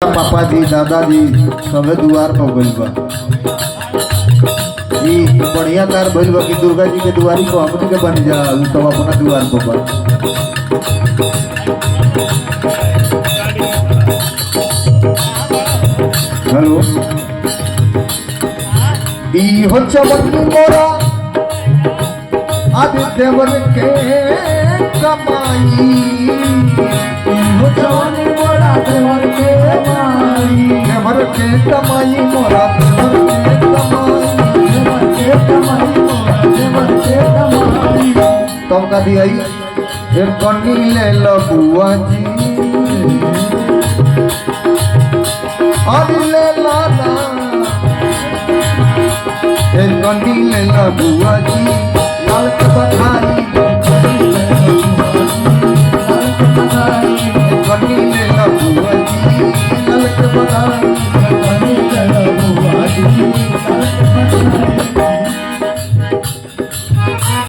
पापा जी दादाजी सबे दुआर पर गइल बा। ई बढ़िया कार भइल बा कि दुर्गा जी के दुआरी को हमनी के बन जा उ सब अपना दुआर पर बा। हेलो ई हो चमन मोरा आदि देवर के कमाई हो चमन मोरा देवर के कमाई देवर के कमाई मोरा देवर के कमाई मोरा देवर के कमाई तब का दिया एक कन्नी ले लो बुआ जी और ले लो ना एक कन्नी ले लो बुआ जी लाल के बधाई कन्नी ले लो बुआ जी लाल के बधाई।